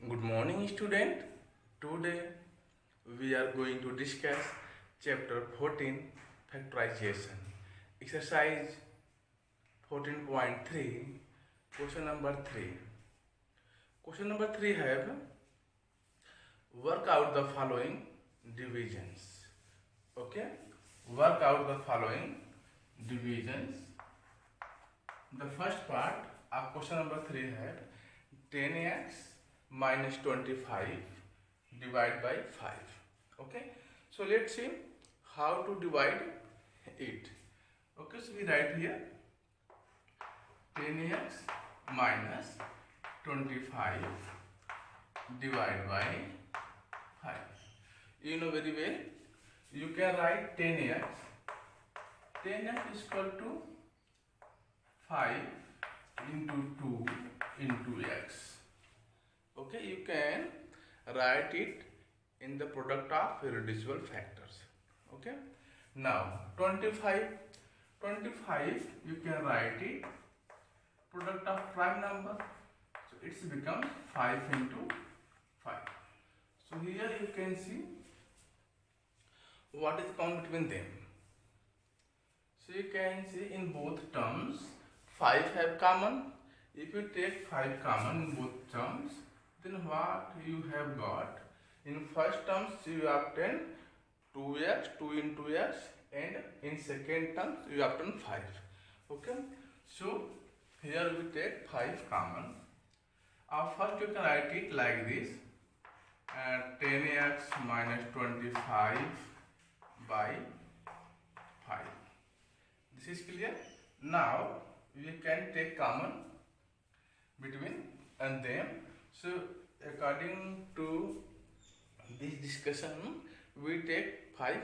Good morning, student. Today we are going to discuss chapter 14 factorization. Exercise 14.3, question number 3. Question number 3 have work out the following divisions. Okay, work out the following divisions. The first part of question number 3 have 10x minus 25 divided by 5. Okay, so let's see how to divide it. Okay, so we write here 10x minus 25 divided by 5. You know very well, you can write 10x is equal to 5 into 2 into x. Okay, you can write it in the product of irreducible factors. Okay, now 25 you can write it product of prime number, so it's becomes 5 into 5. So here you can see what is common between them. So you can see in both terms 5 have common. If you take 5 common in both terms, then what you have got? In first terms you obtain 2x, 2 into x, and in second terms you obtain 5. Okay, so here we take 5 common. First you can write it like this, 10x minus 25 by 5. This is clear. Now we can take common between and them. So according to this discussion, we take 5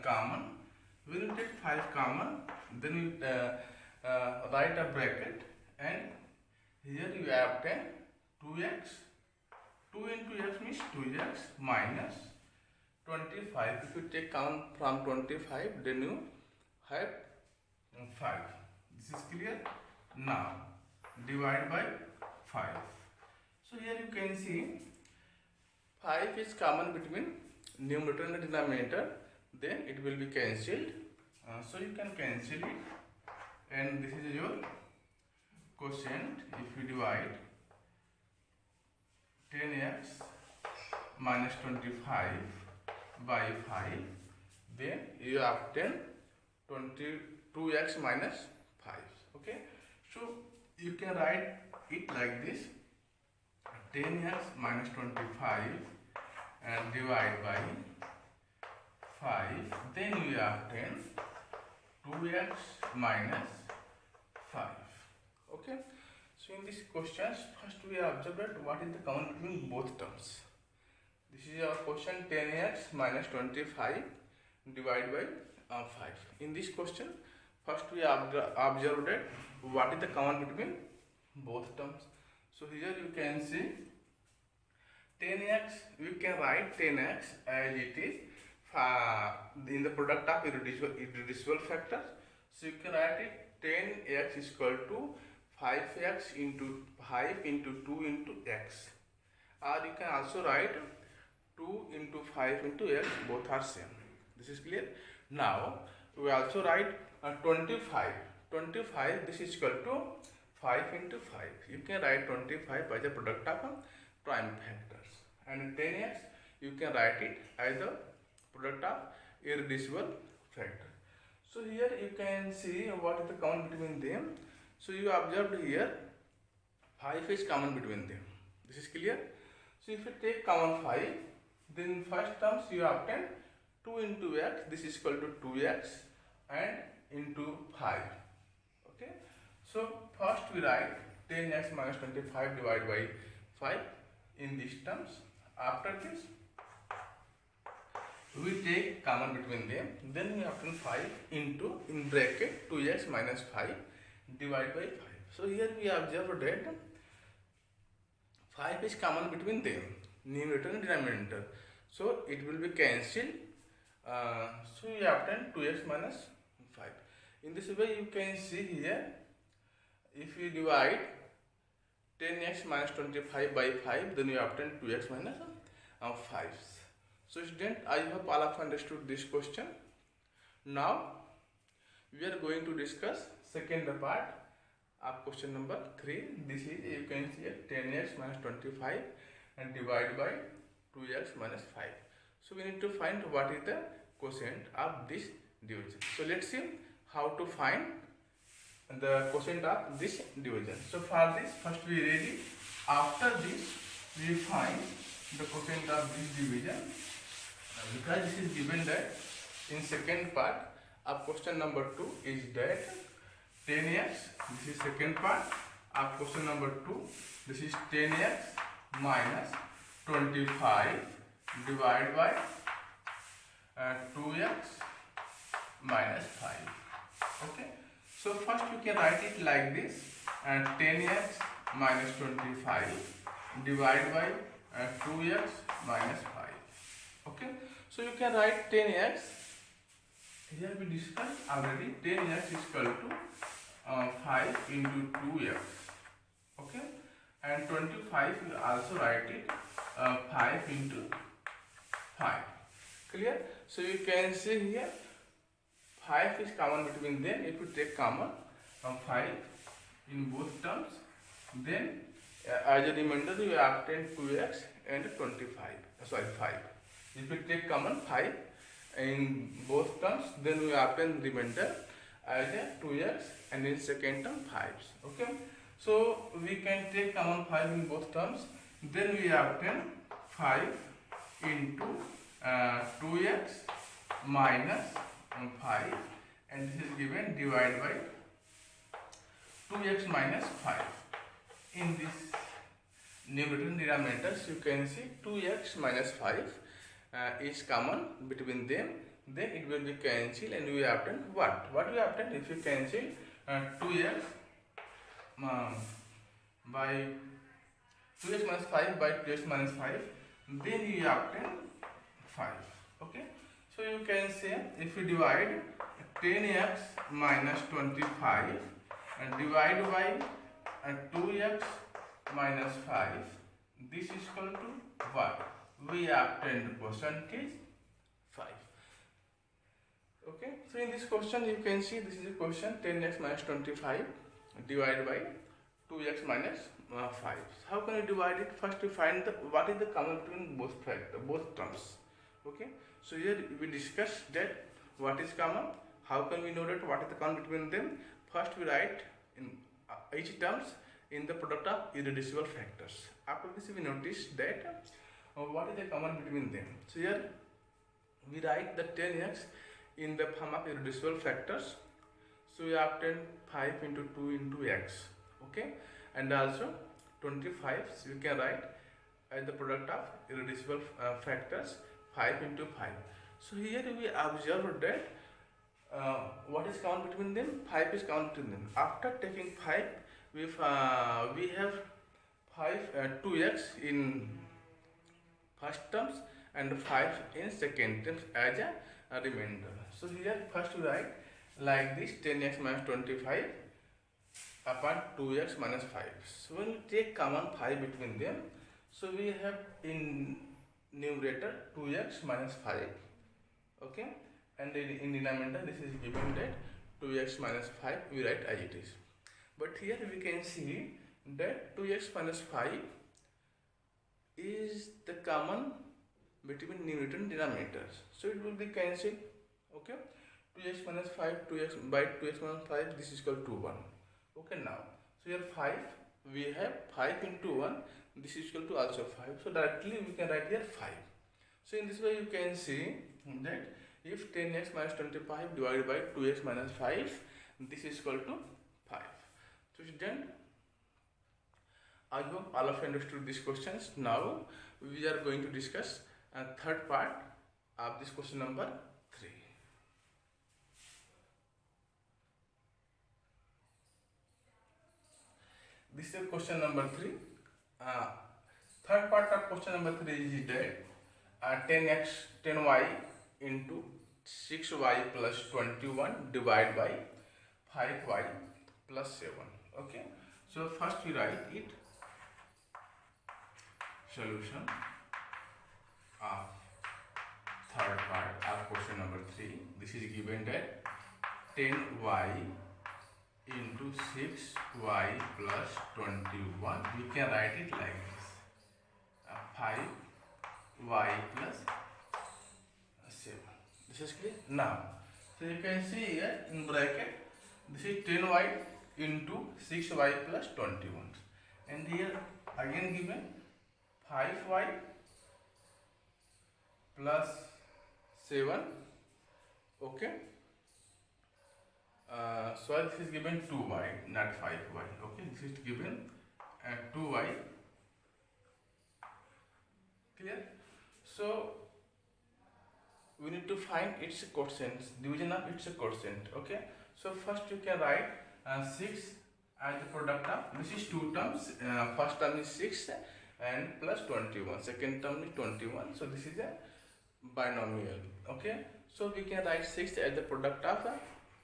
common. When you take 5 common, then you write a bracket, and here you obtain 2x. 2 into x means 2x minus 25. If you take common from 25, then you have 5. This is clear. Now divide by 5. So here you can see 5 is common between numerator and denominator, then it will be cancelled. So you can cancel it, and this is your quotient. If you divide 10x minus 25 by 5, then you obtain 22x minus 5. Okay, so you can write it like this, 10x minus 25 and divide by 5, then you obtain 2x minus 5. Okay, so in this questions, first we observe that what is the common between both terms. This is our question, 10x minus 25 divided by 5. In this question, first we observe that what is the common between both terms. So here you can see 10x, we can write 10x as it is in the product of irreducible factors. So you can write it 10x is equal to 5x into 5 into 2 into x, or you can also write 2 into 5 into x, both are same. This is clear. Now we also write 25, this is equal to 5 into 5. You can write 25 as a product of prime factors, and 10x you can write it as the product of irreducible factor. So here you can see what is the common between them. So you observed here 5 is common between them. This is clear. So if you take common 5, then first terms you obtain 2 into x, this is equal to 2x and into 5. Okay, so first we write 10x minus 25 divided by 5 in these terms. After this we take common between them, then we obtain 5 into in bracket 2x minus 5 divided by 5. So here we observe that 5 is common between them, numerator and denominator, so it will be cancelled. So we obtain 2x minus 5. In this way you can see here, if you divide 10x minus 25 by 5, then you obtain 2x minus 5. So student, I hope all of understood this question. Now we are going to discuss second part of question number 3. This is, you can see, 10x minus 25 and divide by 2x minus 5. So we need to find what is the quotient of this division. So let's see how to find the quotient of this division. So for this, first we read it. After this, we find the quotient of this division, because this is given that in second part of question number 2 is that 10x, this is second part of question number 2, this is 10x minus 25 divided by 2x minus 5. Okay, so first we can write it like this, 10x minus 25 divided by 2x minus 5. Okay, so you can write 10x. Here we discussed already 10x is equal to 5 into 2x. Okay, and 25 we also write it 5 into 5. Clear? So you can see here 5 is common between them. If you take common 5 in both terms, then as a remainder you obtain 2x and 5. If you take common 5 in both terms, then we obtain remainder as a 2x and in second term 5's. Okay, so we can take common 5 in both terms, then we obtain 5 into 2x minus 5, and this is given divided by 2x minus 5. In this numerator denominators, you can see 2x minus 5 is common between them, then it will be cancelled and we obtain what? What we obtain if you cancel 2x by 2x minus 5 by 2x minus 5, then you obtain 5. Okay, so you can say if you divide 10x minus 25 and divide by 2x minus 5, this is equal to what? We obtain the percentage 5. Okay, so in this question you can see this is a question 10x minus 25 divided by 2x minus 5. How can you divide it? First we find what is the common between both terms. Okay, so here we discuss that what is common. How can we know that what is the common between them? First we write in each terms in the product of irreducible factors. After this we notice that what is the common between them. So here we write the 10x in the form of irreducible factors. So we obtain 5 into 2 into x. Okay, and also 25, so you can write as the product of irreducible factors 5 into 5. So here we observe that what is common between them? 5 is common between them. After taking 5, we have 2x in first terms and 5 in second terms as a remainder. So here first we write like this 10x minus 25 upon 2x minus 5. So when we take common 5 between them, so we have in numerator 2x minus 5. Okay, and in denominator this is given that 2x minus 5 we write as it is. But here we can see that 2x minus 5 is the common between numerator and denominators, so it will be cancelled. Okay, 2x minus 5 2x by 2x minus 5, this is equal to 1. Okay, now so here 5 we have 5 into 1, this is equal to also 5, so directly we can write here 5. So in this way you can see that if 10x minus 25 divided by 2x minus 5, this is equal to 5. So student, I hope all of you understood these questions. Now we are going to discuss a third part of this question number 3. This is question number 3. Third part of question number 3 is that 10y into 6y plus 21 divided by 5y plus 7. Okay, so first we write it solution of third part of question number 3. This is given that 10y into 6y plus 21. We can write it like this: 5y plus 7. This is clear. Now, so you can see here in bracket, this is 10y into 6y plus 21, and here again given 5y plus 7. Okay. So this is given 2y, not 5y. Okay, this is given 2y. Clear? So we need to find its quotient, division of its quotient. Okay. So first you can write 6 as the product of, this is two terms. First term is 6 and plus 21. Second term is 21. So this is a binomial. Okay. So we can write 6 as the product of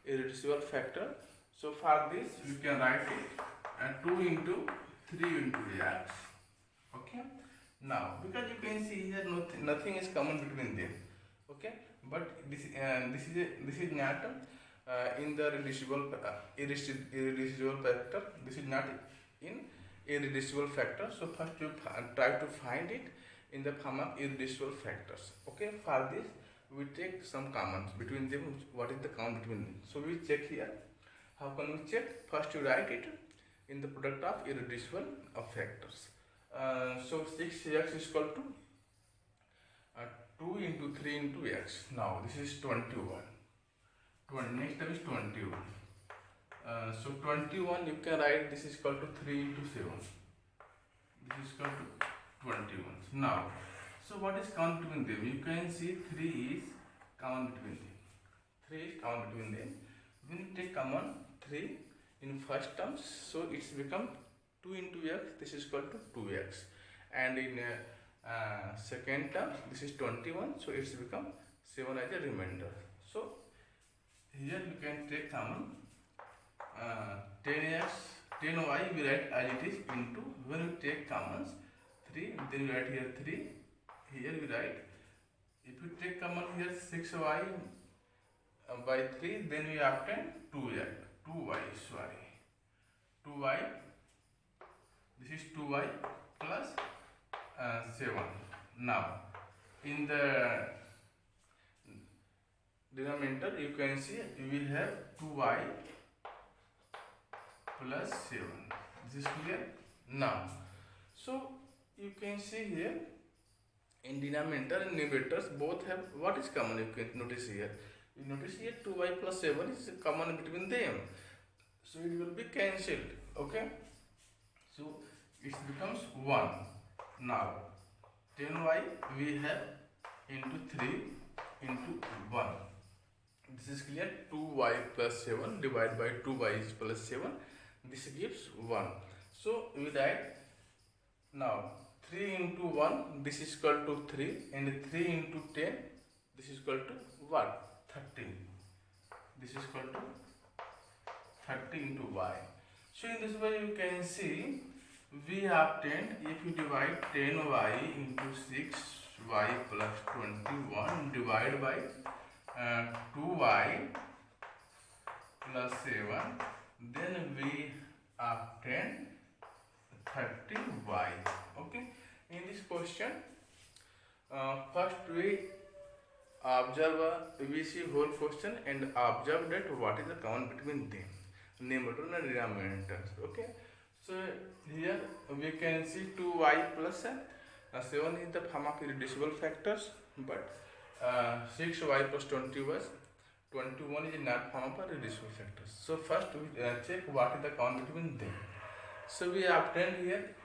irreducible factor. So for this you can write it 2 into 3 into x. Okay. Now because you can see here nothing is common between them. Okay. But this is not in the irreducible factor. This is not in irreducible factor. So first you try to find it in the form of irreducible factors. Okay. For this we take some commons between them. What is the common between them? So we check here. How can we check? First you write it in the product of irreducible factors. So 6x is equal to 2 into 3 into x. Now this is 21. Next term is 21. So 21 you can write this is equal to 3 into 7. This is equal to 21. Now, so what is common between them? You can see 3 is common between them. 3 is common between them. When you take common 3 in first terms, so it's become 2 into x. This is equal to 2x. And in second term, this is 21. So it's become 7 as a remainder. So here you can take common 10y we write as it is into, when we take commons 3, then we write here 3, here we write, if you take common here 6y by 3, then we obtain 2y, this is 2y plus 7. Now in the denominator you can see we have 2y plus 7. This is clear. Now so you can see here in denominator and numerators both have what is common. You can notice here, you notice here 2y plus 7 is common between them, so it will be cancelled. Okay, so it becomes 1. Now 10y we have into 3 into 1. This is clear. 2y plus 7 divided by 2y is plus 7. This gives 1. So we write now 3 into 1, this is equal to 3, and 3 into 10, this is equal to what? 30. This is equal to 30 into y. So in this way you can see we obtained, if you divide 10y into 6y plus 21 divided by 2y plus 7, then we obtain 30y. Okay. In this question, first we we see whole question and observe that what is the common between them, numerator and denominators. Okay. So here we can see 2y plus 7 is the form of irreducible factors, but 6y plus 21 is not form of irreducible factors. So first we check what is the common between them. So we obtained here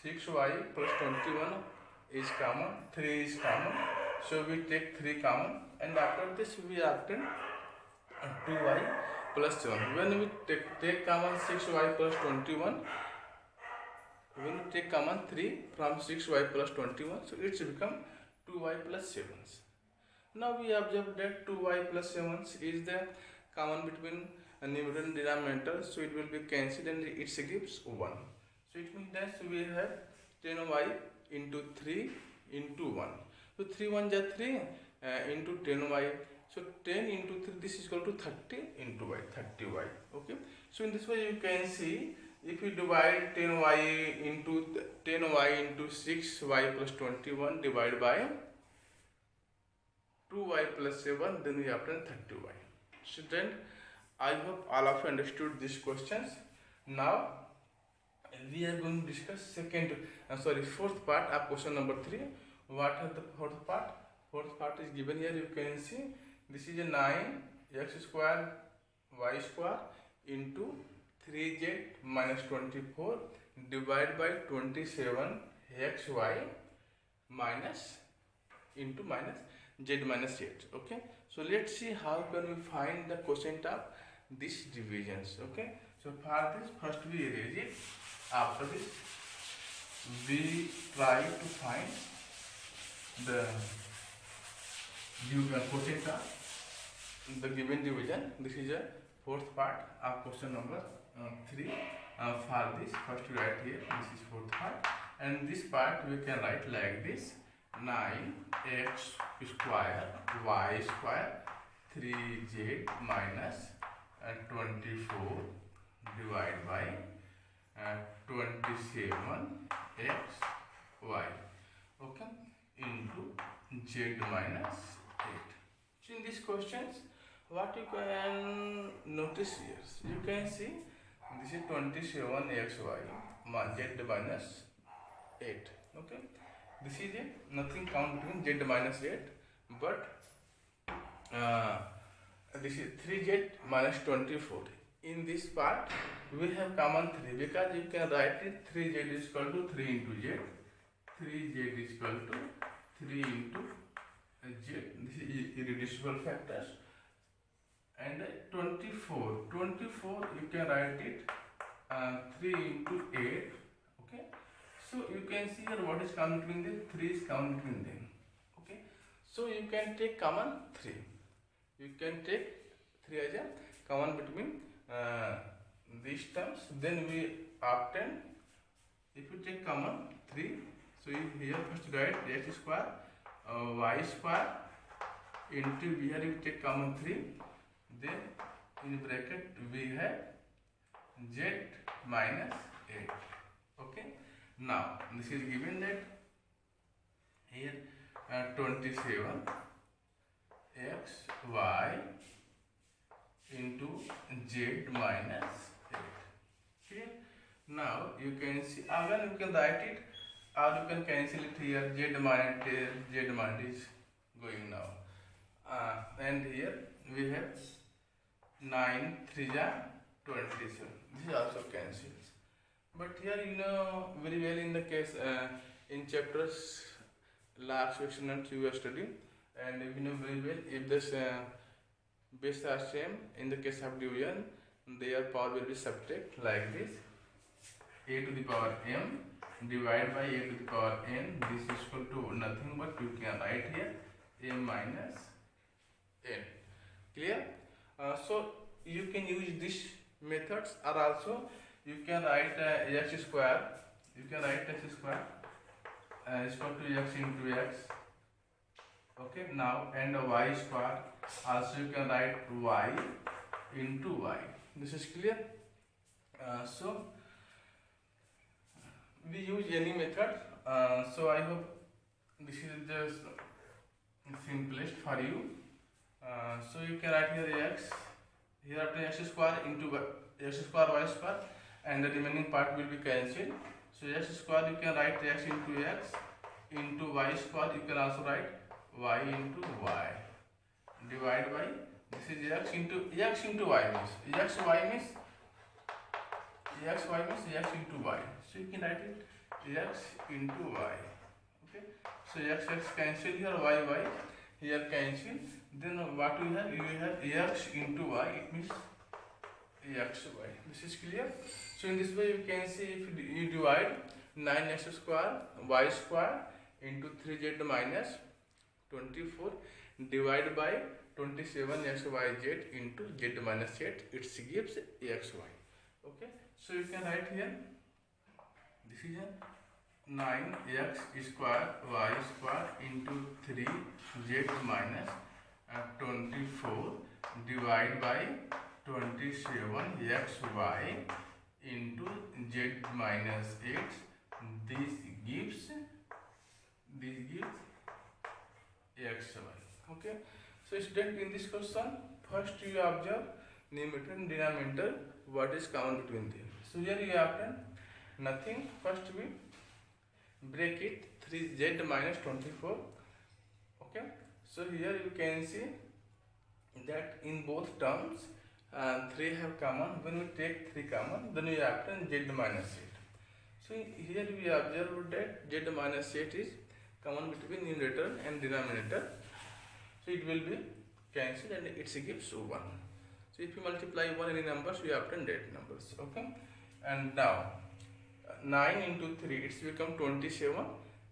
6y plus 21 is common, 3 is common. So we take 3 common, and after this we obtain 2y plus 7. When we take common 6y plus 21, when we take common 3 from 6y plus 21, so it's become 2y plus 7. Now we observe that 2y plus 7 is the common between numerator and denominator, so it will be cancelled and it gives 1. So it means that we have 10y into 3 into 1. So 3 1 is 3 into 10y. So 10 into 3, this is equal to 30 into y, 30y. Okay. So in this way you can see, if you divide 10y into 6y plus 21 divided by 2y plus 7, then we obtain 30y. Student, I hope all of you understood these questions. Now we are going to discuss fourth part of question number 3. What is the fourth part? Fourth part is given here. You can see this is a 9x square y square into 3z minus 24 divided by 27xy minus into minus z minus 8. Okay, so let's see how can we find the quotient of these divisions. Okay, so for this, first we erase it. After this, we try to find the quotient of the given division. This is a fourth part of question number 3. For this, first we write here, this is fourth part, and this part we can write like this: 9x square y square 3z minus 24 divided by 27x y, okay, into z minus 8. So in these questions, what you can notice here, you can see this is 27xy z minus 8. Okay, this is a nothing count between z minus 8, but this is 3z minus 24. In this part we have common 3, because you can write it 3z is equal to 3 into z, 3z is equal to 3 into z. This is irreducible factors. And 24 you can write it 3 into 8. Okay, so you can see here what is common between them. 3 is common between them. Okay, so you can take common 3. You can take 3 as a common between these terms. Then we obtain, if you take common 3, so here first write x square y square into, here you take common 3, then in bracket we have z minus 8. Okay, now this is given that here 27 x y into z minus 8. Okay, now you can see, again you can write it, or you can cancel it here. Z minus is going now, and here we have 9 3 27. This is also cancels. But here you know very well, in the case in chapters last section and you are studying, and you know very well, if this base are same, in the case of division, their power will be subtract like this: a to the power m divided by a to the power n. This is equal to nothing but you can write here m minus n. Clear? So you can use these methods, or also you can write x square. You can write x square is equal to x into x. Okay, now, and y square, also you can write y into y. This is clear. So we use any method. So I hope this is just simplest for you. So you can write here x, here after x square into x square y square, and the remaining part will be cancelled. So x square you can write x into x, into y square you can also write y into y, divided by, this is x into y means x means x into y. So you can write it x into y. Okay, so x cancel here, y here cancel. Then what you have? You have x into y. It means xy. This is clear. So in this way you can see, if you divide 9x square y square into 3z minus 24 divided by 27xyz into z minus 8, it gives xy. Okay, so you can write here, this is 9x square y square into 3z minus 24 divided by 27xy into z minus 8. This gives xy. Okay, so student, in this question first you observe numerator and denominator, what is common between them. So here you have done nothing. First we break it, 3z minus 24. Okay, so here you can see that in both terms 3 have common. When we take 3 common, then we obtain z minus 8. So here we observe that z minus 8 is common between numerator and denominator. So it will be cancelled and it gives 1. So if you multiply 1 any numbers, we obtain that numbers. Okay, and now 9 into 3, it's become 27.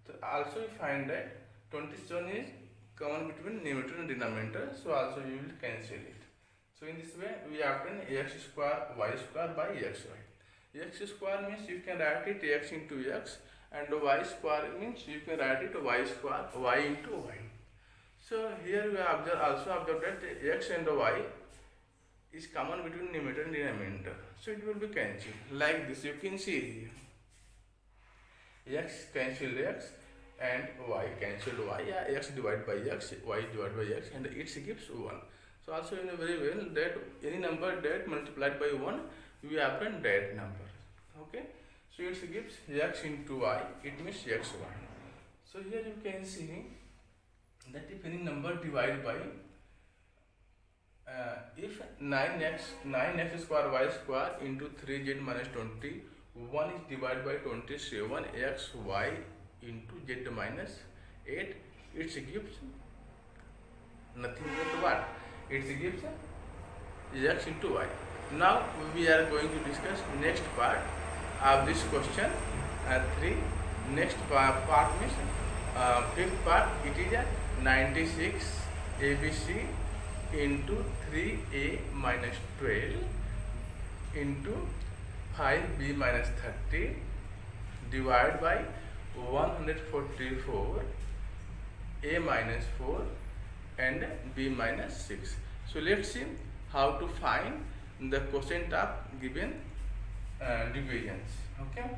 So also we find that 27 is common between numerator and denominator, so also you will cancel it. So in this way we obtain x square y square by xy. X square means you can write it x into x, and y square means you can write it y square y into y. So here we also observe that x and y is common between numerator and denominator, so it will be cancelled like this. You can see here x cancelled x and y cancelled y, x divided by x, y divided by x, and it gives 1. So also you know very well that any number that multiplied by 1, we obtain that number. Okay, so it gives x into y, it means xy. So here you can see that if any number divided by if 9x square y square into 3z minus 21 is divided by 27xy into z minus 8, it gives nothing but what? It gives x into y. Now we are going to discuss next part of this question 3. Next part means fifth part. It is 96 ABC into 3a minus 12 into 5b minus 30 divided by 144 a minus 4 and b minus 6. So let's see how to find the quotient of given divisions. Okay,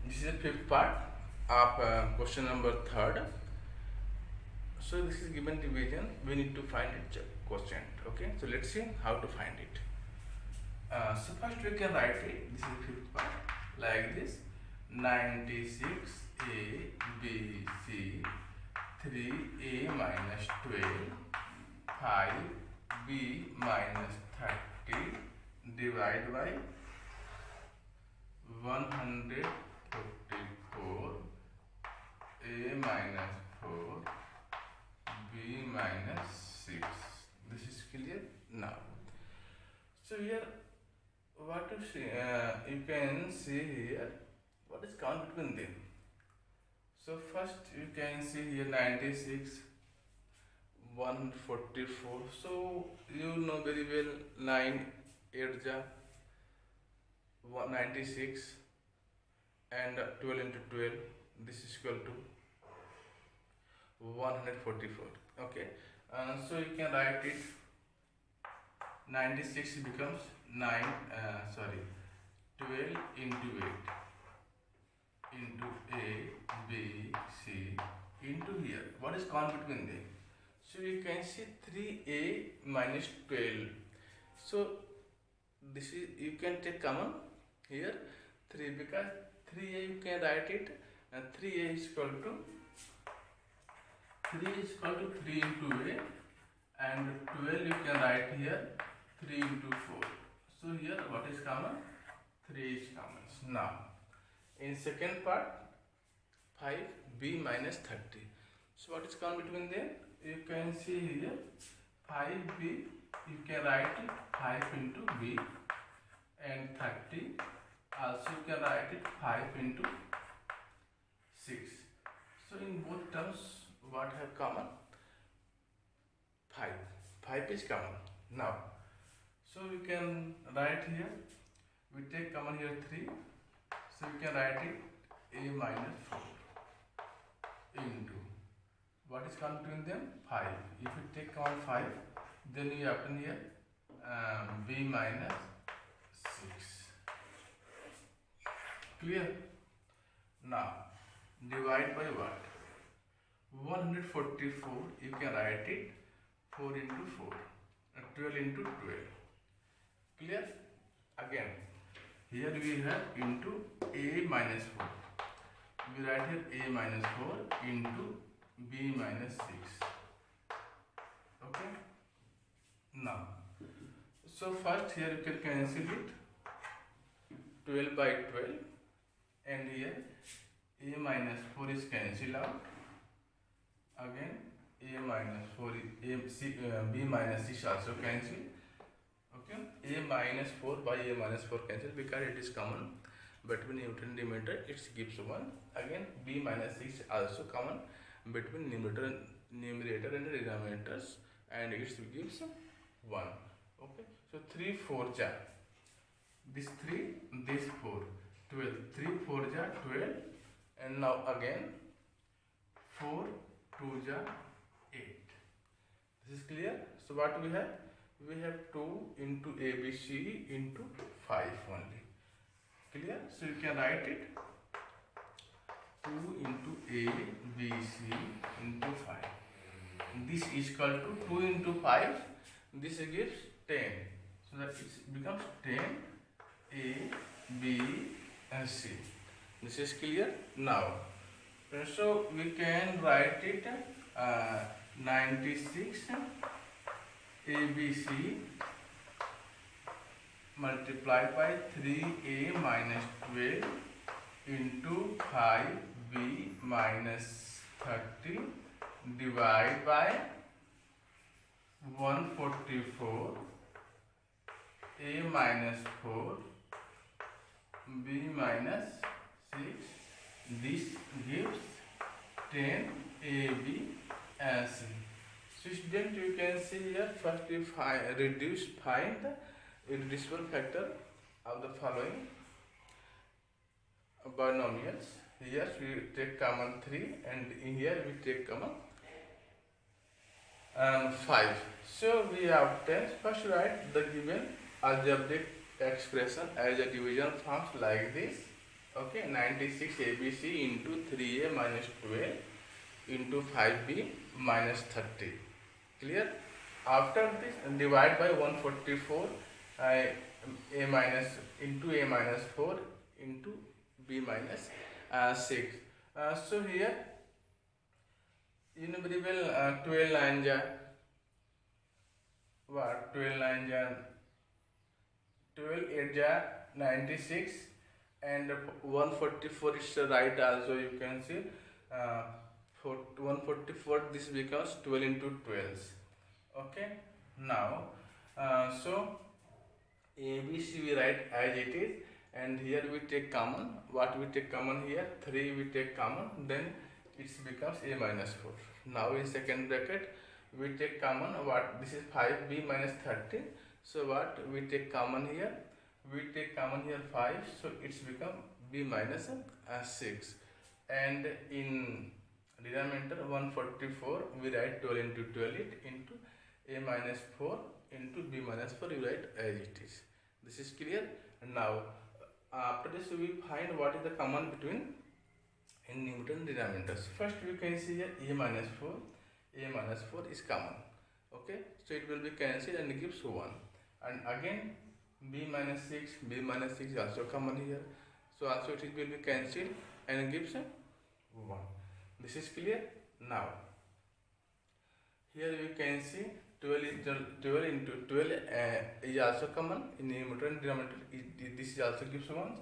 this is the fifth part of question number 3rd. So this is given division, we need to find its quotient. Okay, so let's see how to find it. So first we can write it, this is the fifth part, like this: 96 a b c 3a minus 12 5b minus 30 divided by 144 a minus 4 b minus 6. This is clear now. So here what you see, you can see here what is count between them. So first you can see here 96 144. So you know very well 9 8 ja 96 and 12 into 12, this is equal to 144. Okay, so you can write it 96 becomes 12 into 8 into a b c into here. What is count between them? So you can see 3a minus 12. So this is, you can take common here 3, because 3a you can write it, and 3a is equal to 3 into a, and 12 you can write here 3 into 4. So here what is common? 3 is common. Now in second part 5b minus 30. So what is common between them? You can see here 5b, you can write it 5 into b, and 30 also you can write it 5 into 6. So in both terms what have common? 5 is common. Now so we can write here, we take common here 3, so we can write it a minus 4 into what is common between them, 5. If we take common 5, then we obtain here b minus 6. Clear? Now divide by what? 144, you can write it 4 into 4 and 12 into 12. Clear? Again, here we have into a minus 4. We write here a minus 4 into b minus 6. Okay? Now, so first here you can cancel it, 12 by 12, and here a minus 4 is cancelled out. Again a minus 4 is b minus 6 also cancelled. Okay, a minus 4 by a minus 4 cancel because it is common between numerator and denominator, it gives 1. Again b minus 6 also common between numerator and denominators, and it gives 1. Okay, so 3 4 ja, this 3, this 4, 12, 3 4 ja 12, and now again 4 2 ja 8. This is clear? So what we have? We have 2 into ABC into 5 only. Clear? So you can write it 2 into ABC into 5. This is equal to 2 into 5. This gives 10. So that it becomes 10 A, B and C. This is clear? Now, so we can write it 96 ABC multiplied by 3A minus 12 into 5B minus 30 divided by 144 A minus 4 B minus 6. This gives 10 AB and C. So student, you can see here, first we find the irreducible factor of the following binomials. Here we take common 3 and in here we take common 5. So we obtain, first write the given algebraic expression as a division forms like this. Okay, 96 ABC into 3A minus 12 into 5B minus 30. Clear? After this, divide by 144 A minus into A minus 4 into B minus 6. So here innumerable 12 lines are what? 12 lines are 12 8 are 96 and 144 is right also. You can see for 144 this becomes 12 into 12. Okay, now so ABC we write as it is, and here we take common. What we take common here? 3 we take common, then it becomes A minus 4. Now in second bracket we take common what? This is 5B minus 30. So what we take common here? We take common here 5, so it's become B minus 6. And in denominator 144 we write 12 into 12 it into A minus 4 into B minus 4 you write as it is. This is clear? Now after this we find what is the common between in numerator and denominators. First we can see here A minus 4. A minus 4 is common. Okay, so it will be cancelled and gives 1. And again B minus 6, B minus 6 is also common here. So also it will be cancelled and gives 1. This is clear? Now here you can see 12 into 12 is also common in numerator and denominator. This also gives 1.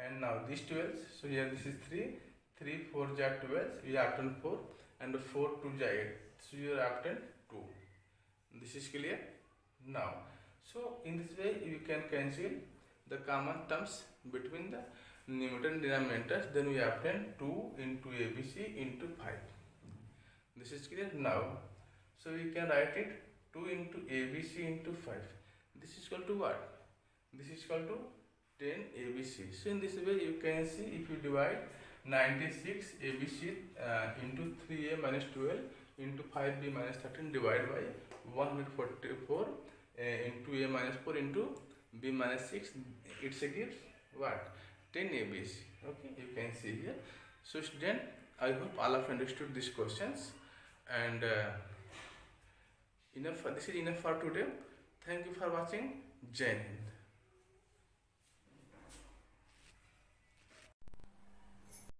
And now this 12, so here this is 3, 3 4 ja 12, you obtain 4, and 4 2 ja 8, so you obtain 2. This is clear? Now so in this way you can cancel the common terms between the numerator and denominators, then we obtain 2 into ABC into 5. This is clear? Now so we can write it 2 into ABC into 5. This is equal to what? This is equal to 10 ABC. So in this way you can see, if you divide 96 ABC into 3A minus 12 into 5B minus 13 divided by 144 into A minus 4 into B minus 6, it gives what? 10 ABC. Okay, you can see here. So student, I hope all of you understood these questions, and this is enough for today. Thank you for watching. Jai Hind.